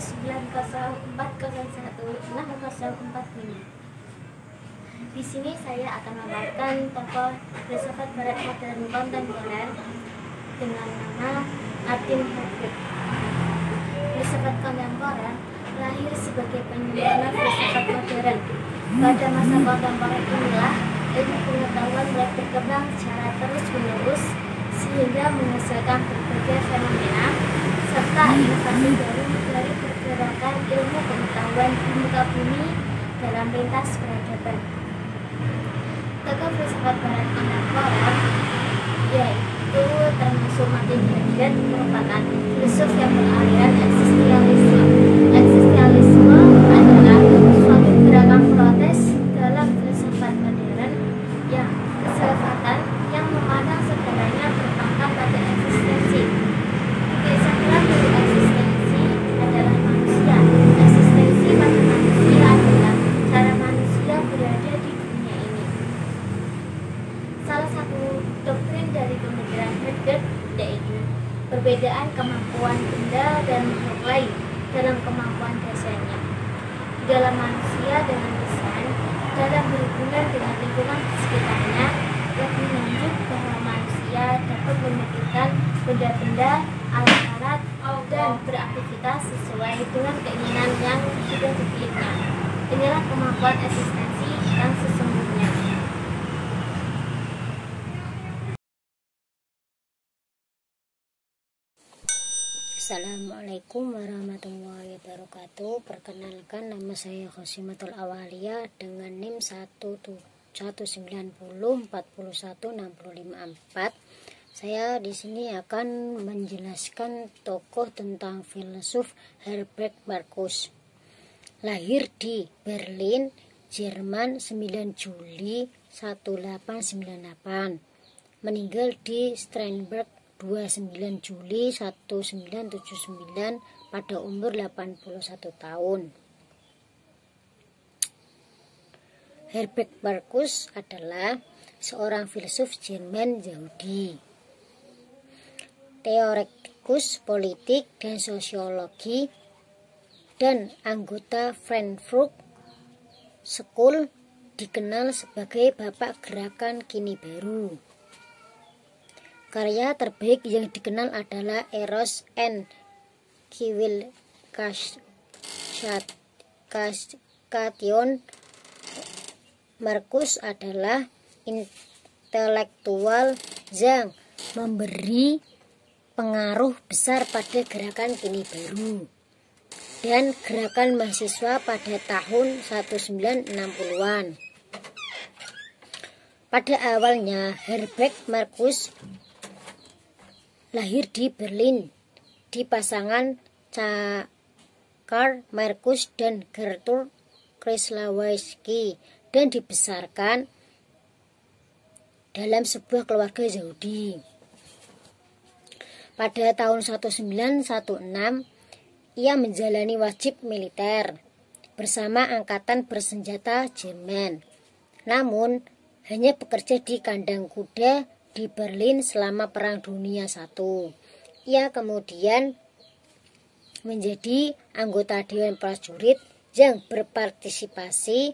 904016040 Di sini saya akan memaparkan tokoh filsafat barat modern kontemporer dengan nama Martin Heidegger. Filsafat kontemporer lahir sebagai penyempurna filsafat modern. Pada masa kontemporer inilah ilmu pengetahuan mulai berkembang secara terus-menerus sehingga menghasilkan berbagai fenomena serta inovasi baru dari pergerakan ilmu pengetahuan di muka bumi dalam lintas peradaban. Tokoh filsafat barat kontemporer yaitu termasuk Martin Heidegger merupakan filsuf yang beraliran eksistensialisme. Eksistensialisme adalah suatu gerakan protes dalam filsafat modern yang filsafatan yang memandang segalanya berpangkat pada eksistensi. Kesadaran dari eksistensi adalah manusia. Eksistensi pada manusia adalah cara manusia berada di dunia ini. Salah satu doktrin dari pemikiran Heidegger yaitu perbedaan kemampuan benda dan makhluk lain dalam kemampuan dasarnya. Dalam manusia dengan lisan, dalam berhubungan dengan lingkungan sekitarnya, lebih lanjut bahwa manusia dapat memikirkan benda-benda, alat-alat, dan beraktivitas sesuai dengan keinginan yang sudah dipilihnya. Inilah kemampuan eksistensi yang sesungguhnya. Assalamualaikum warahmatullahi wabarakatuh. Perkenalkan, nama saya Khosimatul Awaliyah dengan NIM 19040416554. Saya di sini akan menjelaskan tokoh tentang filsuf Herbert Marcuse. Lahir di Berlin, Jerman 9 Juli 1898. Meninggal di Sternberg 29 Juli 1979 pada umur 81 tahun. Herbert Marcuse adalah seorang filsuf Jerman Yahudi, teoretikus politik dan sosiologi, dan anggota Frankfurt School, dikenal sebagai Bapak Gerakan Kini Baru. Karya terbaik yang dikenal adalah Eros and Civilization. Marcuse adalah intelektual yang memberi pengaruh besar pada gerakan Kini Baru dan gerakan mahasiswa pada tahun 1960-an. Pada awalnya, Herbert Marcuse lahir di Berlin di pasangan Karl Marcuse dan Gertrude Krzyzewski dan dibesarkan dalam sebuah keluarga Yahudi. Pada tahun 1916, ia menjalani wajib militer bersama angkatan bersenjata Jerman. Namun, hanya bekerja di kandang kuda di Berlin selama Perang Dunia I. Ia kemudian menjadi anggota Dewan Prajurit yang berpartisipasi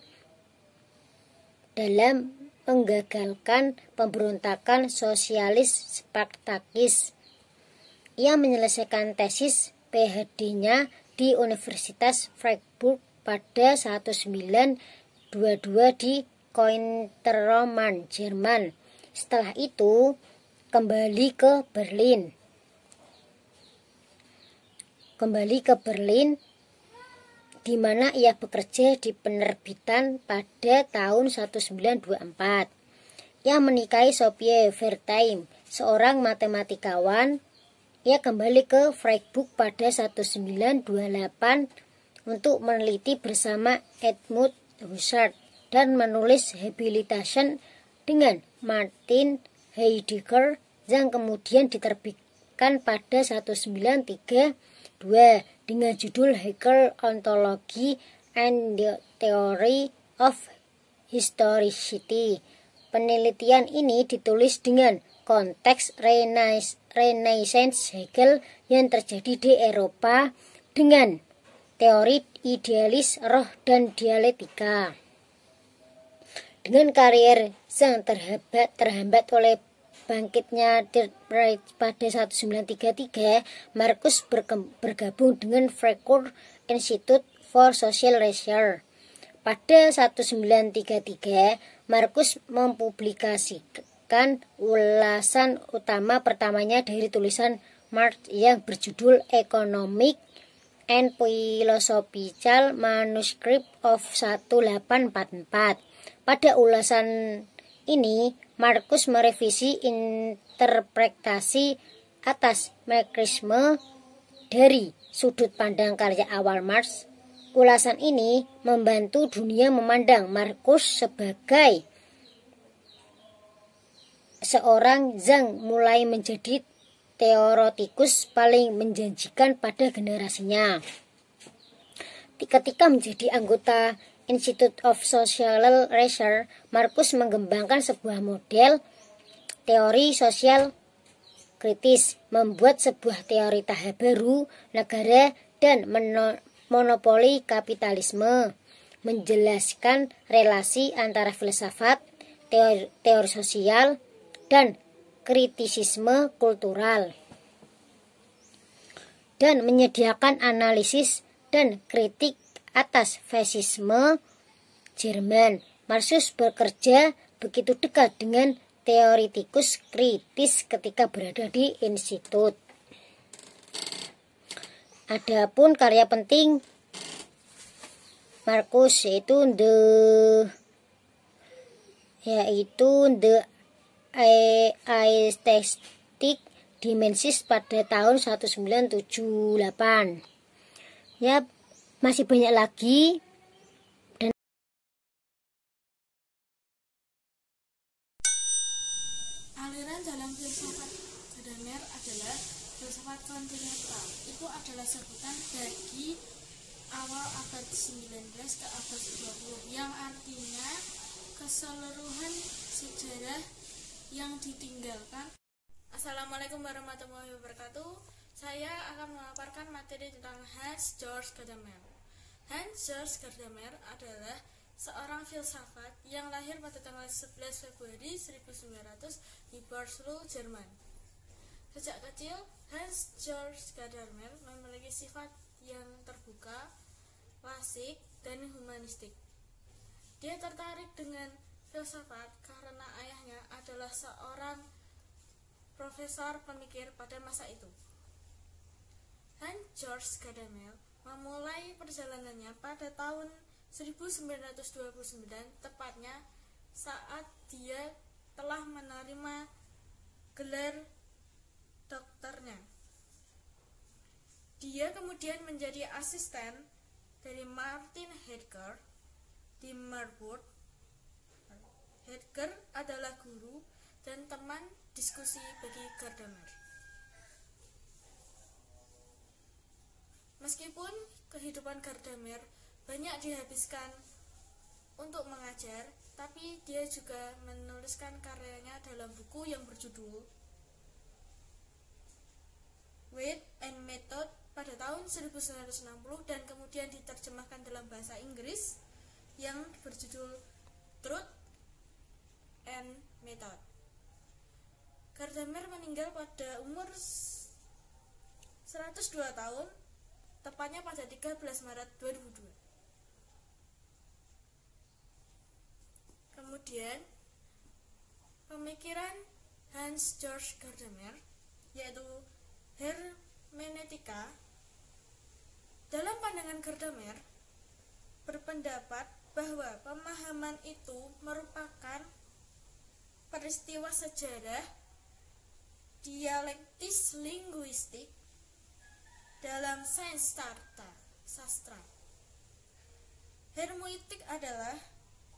dalam menggagalkan pemberontakan sosialis Spartakis. Ia menyelesaikan tesis PhD-nya di Universitas Freiburg pada 1922 di Cointerroman, Jerman. Setelah itu kembali ke Berlin, di mana ia bekerja di penerbitan pada tahun 1924. Ia menikahi Sophie Wertheim, seorang matematikawan. Ia kembali ke Freiburg pada 1928 untuk meneliti bersama Edmund Husserl dan menulis Habilitation dengan Martin Heidegger yang kemudian diterbitkan pada 1932 dengan judul Hegel Ontology and the Theory of Historicity. Penelitian ini ditulis dengan konteks Renaissance Hegel yang terjadi di Eropa dengan teori idealis roh dan dialektika. Dengan karier yang terhambat oleh bangkitnya Third Reich pada 1933, Marcuse bergabung dengan Frankfurt Institute for Social Research. Pada 1933, Marcuse mempublikasikan ulasan utama pertamanya dari tulisan Marx yang berjudul Economic and Philosophical Manuscript of 1844. Pada ulasan ini, Marcuse merevisi interpretasi atas marxisme dari sudut pandang karya awal Marx. Ulasan ini membantu dunia memandang Marcuse sebagai seorang yang mulai menjadi teoretikus paling menjanjikan pada generasinya. Ketika menjadi anggota Institute of Social Research, Marcuse mengembangkan sebuah model teori sosial kritis, membuat sebuah teori tahap baru negara dan monopoli kapitalisme, menjelaskan relasi antara filsafat, teori sosial, dan kritisisme kultural, dan menyediakan analisis dan kritik atas fasisme Jerman. Marcuse bekerja begitu dekat dengan teoretikus kritis ketika berada di institut. Adapun karya penting Marcuse yaitu The Aesthetic Dimensions pada tahun 1978. Ya, masih banyak lagi. Aliran dalam filsafat Gadamer adalah filsafat kontinental. Itu adalah sebutan bagi awal abad 19 ke abad 20, yang artinya keseluruhan sejarah yang ditinggalkan. Assalamualaikum warahmatullahi wabarakatuh. Saya akan memaparkan materi tentang Hans Georg Gadamer. Hans Georg Gadamer adalah seorang filsafat yang lahir pada tanggal 11 Februari 1900 di Karlsruhe, Jerman. Sejak kecil, Hans Georg Gadamer memiliki sifat yang terbuka, klasik, dan humanistik. Dia tertarik dengan filsafat karena ayahnya adalah seorang profesor pemikir pada masa itu. Hans Georg Gadamer memulai perjalanannya pada tahun 1929, tepatnya saat dia telah menerima gelar doktornya. Dia kemudian menjadi asisten dari Martin Heidegger di Marburg. Heidegger adalah guru dan teman diskusi bagi Gadamer. Meskipun kehidupan Gadamer banyak dihabiskan untuk mengajar, tapi dia juga menuliskan karyanya dalam buku yang berjudul Weight and Method pada tahun 1960 dan kemudian diterjemahkan dalam bahasa Inggris yang berjudul Truth and Method. Gadamer meninggal pada umur 102 tahun, tepatnya pada 13 Maret 2002. Kemudian, pemikiran Hans Georg Gadamer, yaitu hermeneutika. Dalam pandangan Gadamer, berpendapat bahwa pemahaman itu merupakan peristiwa sejarah dialektis linguistik dalam sains sastra. Hermeneutik adalah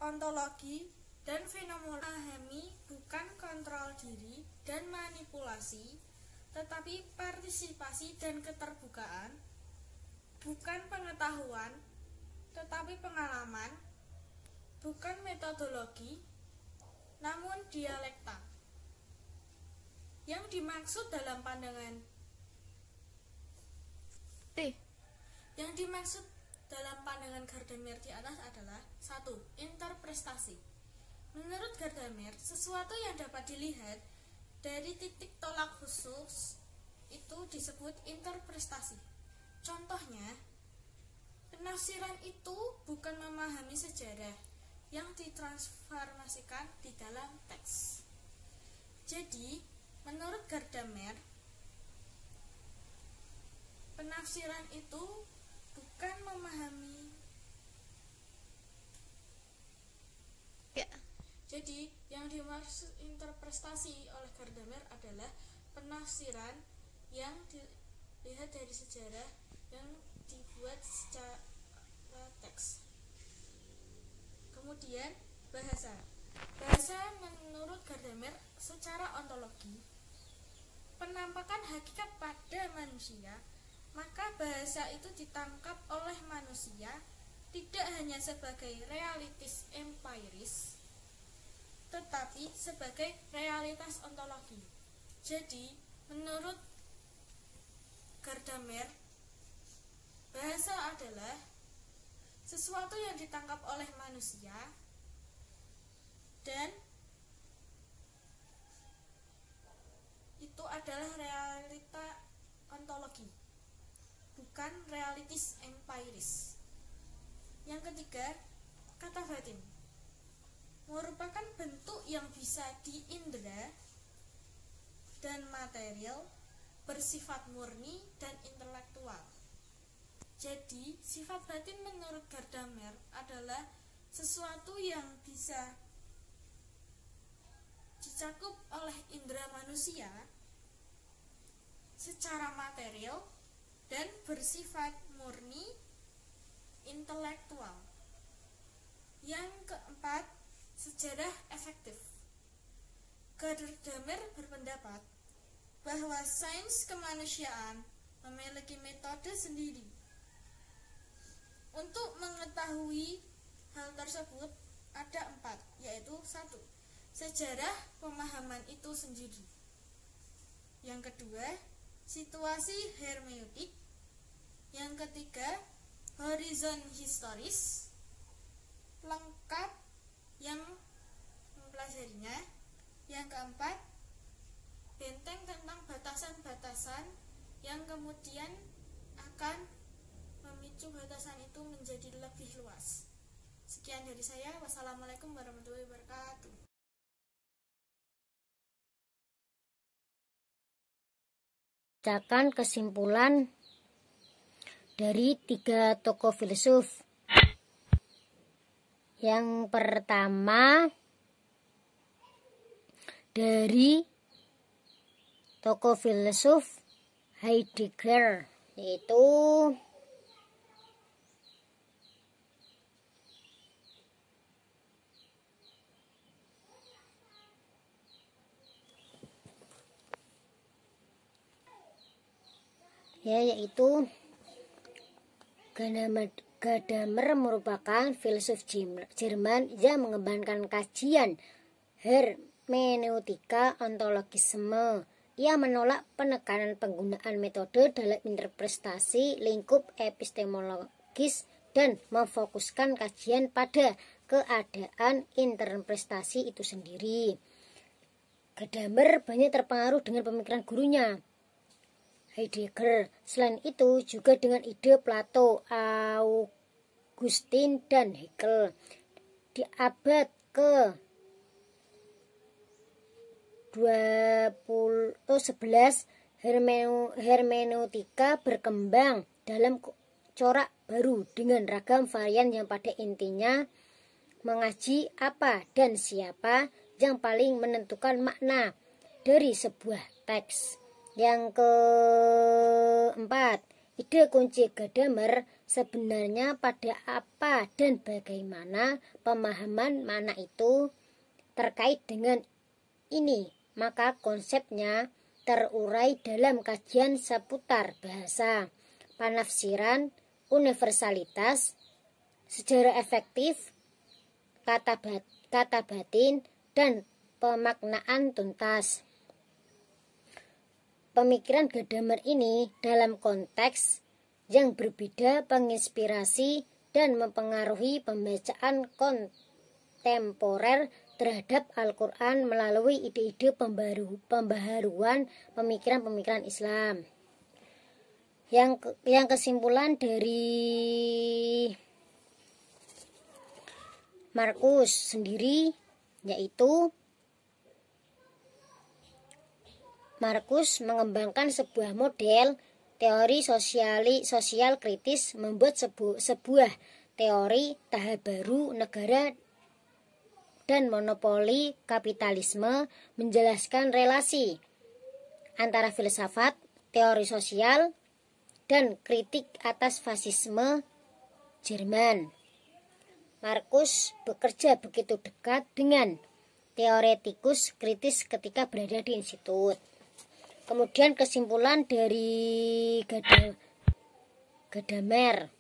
ontologi dan fenomena memahami bukan kontrol diri dan manipulasi, tetapi partisipasi dan keterbukaan, bukan pengetahuan, tetapi pengalaman, bukan metodologi, namun dialekta. Yang dimaksud dalam pandangan dalam pandangan Gadamer di atas adalah 1. Interprestasi. Menurut Gadamer, sesuatu yang dapat dilihat dari titik tolak khusus itu disebut interprestasi. Contohnya, penafsiran itu bukan memahami sejarah yang ditransformasikan di dalam teks. Jadi, menurut Gadamer, penafsiran itu bukan memahami. Jadi, yang dimaksud interpretasi oleh Gadamer adalah penafsiran yang dilihat dari sejarah yang dibuat secara teks. Kemudian, bahasa. Bahasa menurut Gadamer secara ontologi, penampakan hakikat pada manusia, maka bahasa itu ditangkap oleh manusia tidak hanya sebagai realitas empiris, tetapi sebagai realitas ontologi. Jadi, menurut Gadamer, bahasa adalah sesuatu yang ditangkap oleh manusia dan itu adalah realita ontologi, bukan realitas empiris. Yang ketiga, kata batin merupakan bentuk yang bisa diindra dan material, bersifat murni dan intelektual. Jadi, sifat batin menurut Gadamer adalah sesuatu yang bisa dicakup oleh indera manusia secara material dan bersifat murni intelektual. Yang keempat, sejarah efektif. Gadamer berpendapat bahwa sains kemanusiaan memiliki metode sendiri untuk mengetahui hal tersebut. Ada 4, yaitu 1. Sejarah pemahaman itu sendiri. Yang kedua, situasi hermeneutik. Yang ketiga, horizon historis lengkap yang mempelajarinya. Yang keempat, benteng tentang batasan-batasan yang kemudian akan memicu batasan itu menjadi lebih luas. Sekian dari saya. Wassalamualaikum warahmatullahi wabarakatuh. Bacakan kesimpulan dari 3 tokoh filsuf. Yang pertama dari tokoh filsuf Heidegger, yaitu Gadamer merupakan filsuf Jerman yang mengembangkan kajian hermeneutika ontologisme. Ia menolak penekanan penggunaan metode dalam interpretasi lingkup epistemologis dan memfokuskan kajian pada keadaan interpretasi itu sendiri. Gadamer banyak terpengaruh dengan pemikiran gurunya Heidegger. Selain itu juga dengan ide Plato, Augustin, dan Hegel. Di abad ke-11 hermeneutika berkembang dalam corak baru dengan ragam varian yang pada intinya mengaji apa dan siapa yang paling menentukan makna dari sebuah teks. Yang keempat, ide kunci Gadamer sebenarnya pada apa dan bagaimana pemahaman makna itu terkait dengan ini, maka konsepnya terurai dalam kajian seputar bahasa, penafsiran, universalitas, sejarah efektif, kata batin, dan pemaknaan tuntas. Pemikiran Gadamer ini dalam konteks yang berbeda menginspirasi dan mempengaruhi pembacaan kontemporer terhadap Al-Quran melalui ide-ide pembaharuan pemikiran-pemikiran Islam. Yang kesimpulan dari Markus sendiri yaitu Markus mengembangkan sebuah model teori sosial kritis, membuat sebuah teori tahap baru negara dan monopoli kapitalisme, menjelaskan relasi antara filsafat, teori sosial, dan kritik atas fasisme Jerman. Markus bekerja begitu dekat dengan teoretikus kritis ketika berada di institut. Kemudian kesimpulan dari Gadamer.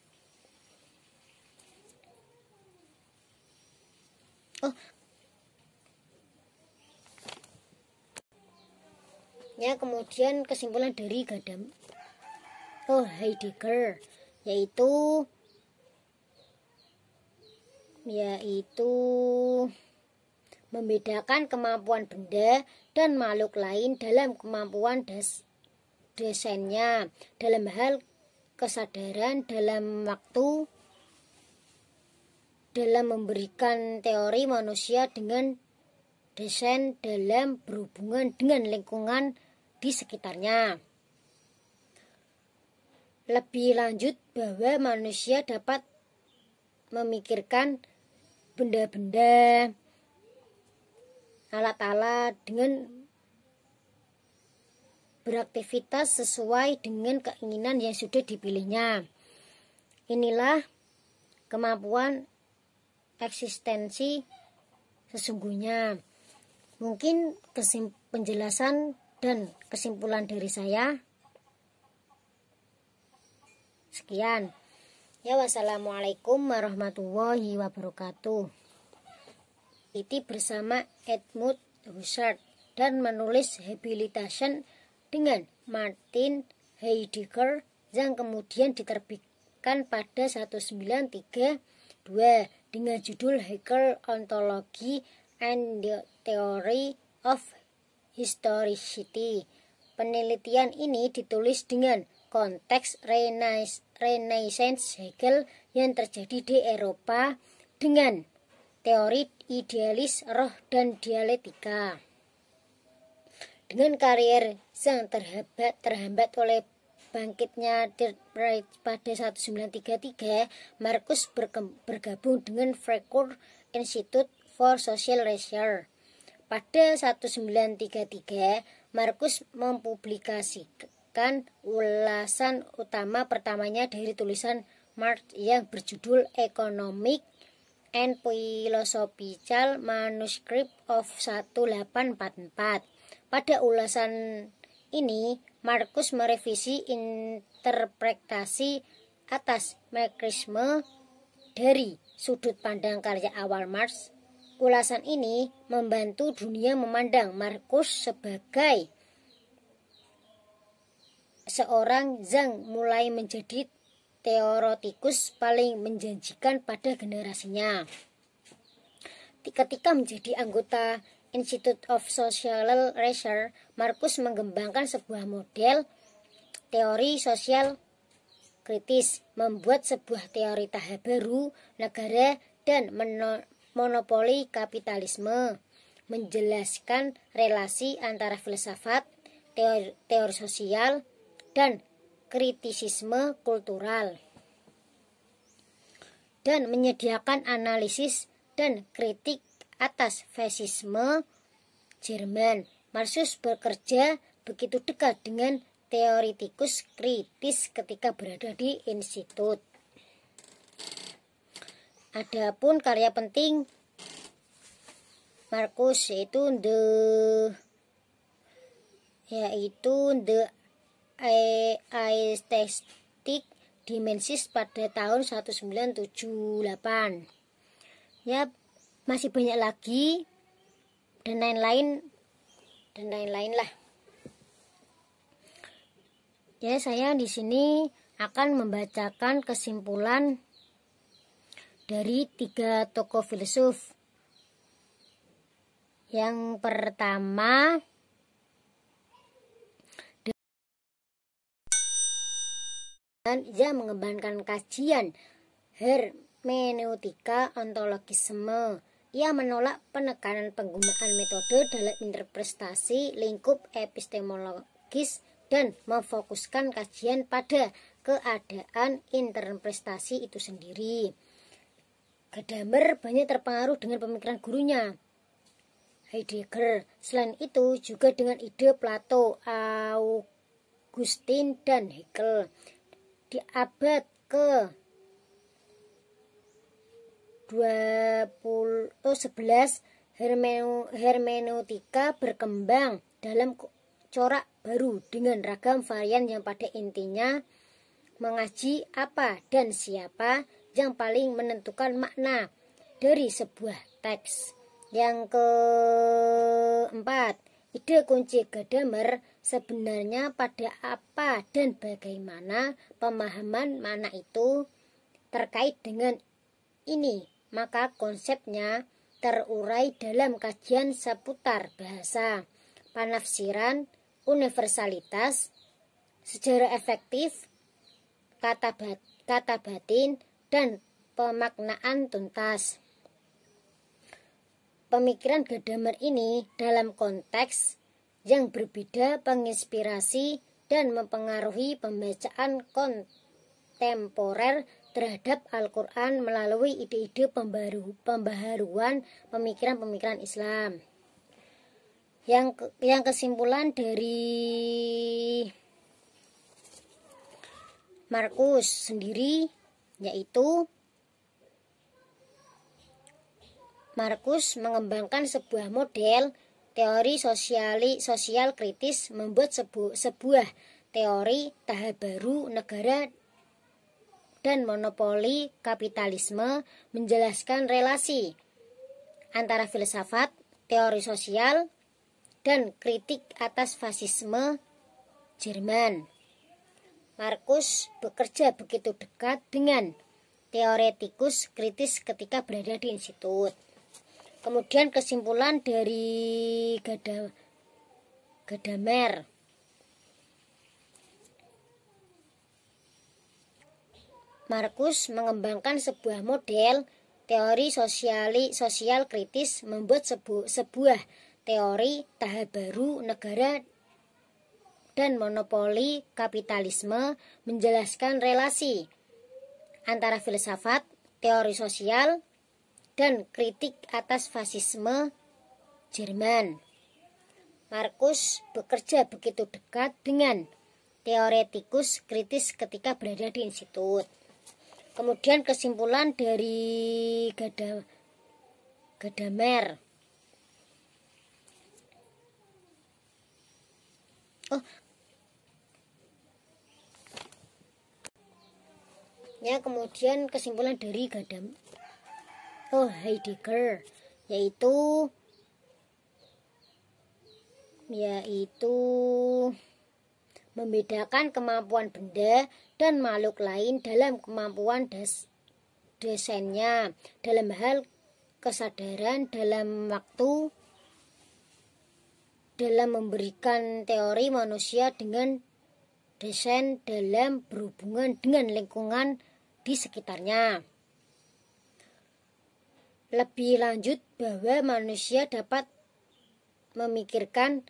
Kemudian kesimpulan dari Heidegger yaitu membedakan kemampuan benda dan makhluk lain dalam kemampuan desainnya, dalam hal kesadaran, dalam waktu, dalam memberikan teori manusia dengan desain dalam berhubungan dengan lingkungan di sekitarnya. Lebih lanjut bahwa manusia dapat memikirkan benda-benda, alat-alat dengan beraktivitas sesuai dengan keinginan yang sudah dipilihnya. Inilah kemampuan eksistensi sesungguhnya. Mungkin penjelasan dan kesimpulan dari saya. Sekian. Wassalamualaikum warahmatullahi wabarakatuh. Iti bersama Edmund Husserl dan menulis Habilitation dengan Martin Heidegger yang kemudian diterbitkan pada 1932 dengan judul Hegel Ontology and the Theory of Historicity. Penelitian ini ditulis dengan konteks Renaissance Hegel yang terjadi di Eropa dengan teori idealis roh dan dialektika. Dengan karier yang terhambat oleh bangkitnya Third pada 1933, Markus bergabung dengan Frankfurt Institute for Social Research. Pada 1933, Markus mempublikasikan ulasan utama pertamanya dari tulisan Marx yang berjudul Economic and Philosophical Manuscript of 1844. Pada ulasan ini, Markus merevisi interpretasi atas Marxisme dari sudut pandang karya awal Marx. Ulasan ini membantu dunia memandang Markus sebagai seorang yang mulai menjadi teoretikus paling menjanjikan pada generasinya. Ketika menjadi anggota Institute of Social Research, Markus mengembangkan sebuah model teori sosial kritis, membuat sebuah teori tahap baru negara dan monopoli kapitalisme, menjelaskan relasi antara filsafat, teori sosial, dan kritisisme kultural, dan menyediakan analisis dan kritik atas fasisme Jerman. Markus bekerja begitu dekat dengan teoretikus kritis ketika berada di institut. Adapun karya penting Markus yaitu The Aesthetic Dimensions pada tahun 1978. Masih banyak lagi dan lain-lain lah. Saya di sini akan membacakan kesimpulan dari 3 tokoh filsuf. Yang pertama, dan ia mengembangkan kajian hermeneutika ontologisme. Ia menolak penekanan penggunaan metode dalam interpretasi lingkup epistemologis dan memfokuskan kajian pada keadaan interpretasi itu sendiri. Gadamer banyak terpengaruh dengan pemikiran gurunya, Heidegger. Selain itu juga dengan ide Plato, Augustine, dan Hegel. Di abad ke-11 hermeneutika berkembang dalam corak baru dengan ragam varian yang pada intinya mengaji apa dan siapa yang paling menentukan makna dari sebuah teks. Yang keempat, ide kunci Gadamer sebenarnya pada apa dan bagaimana pemahaman makna itu terkait dengan ini. Maka konsepnya terurai dalam kajian seputar bahasa, penafsiran, universalitas, sejarah efektif, kata batin, dan pemaknaan tuntas. Pemikiran Gadamer ini dalam konteks yang berbeda menginspirasi dan mempengaruhi pembacaan kontemporer terhadap Al-Quran melalui ide-ide pembaharuan pemikiran-pemikiran Islam. Yang kesimpulan dari Markus sendiri, yaitu Markus mengembangkan sebuah model teori sosial kritis, membuat sebuah teori tahap baru negara dan monopoli kapitalisme, menjelaskan relasi antara filsafat, teori sosial, dan kritik atas fasisme Jerman. Markus bekerja begitu dekat dengan teoretikus kritis ketika berada di institut. Kemudian kesimpulan dari Gadamer. Markus mengembangkan sebuah model teori sosial kritis, membuat sebuah teori tahap baru negara dan monopoli kapitalisme, menjelaskan relasi antara filsafat, teori sosial, dan kritik atas fasisme Jerman. Markus bekerja begitu dekat dengan teoretikus kritis ketika berada di institut. Kemudian kesimpulan dari Gadamer. Kemudian kesimpulan dari Heidegger, yaitu membedakan kemampuan benda dan makhluk lain dalam kemampuan desainnya, dalam hal kesadaran, dalam waktu, dalam memberikan teori manusia dengan desain dalam berhubungan dengan lingkungan di sekitarnya. Lebih lanjut bahwa manusia dapat memikirkan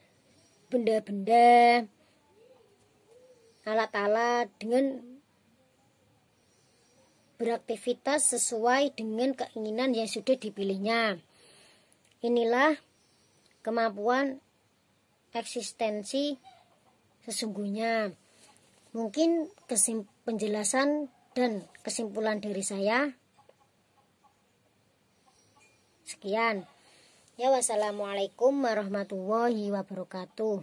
benda-benda, alat-alat dengan beraktivitas sesuai dengan keinginan yang sudah dipilihnya. Inilah kemampuan eksistensi sesungguhnya. Mungkin penjelasan dan kesimpulan dari saya. Sekian. Wassalamualaikum warahmatullahi wabarakatuh.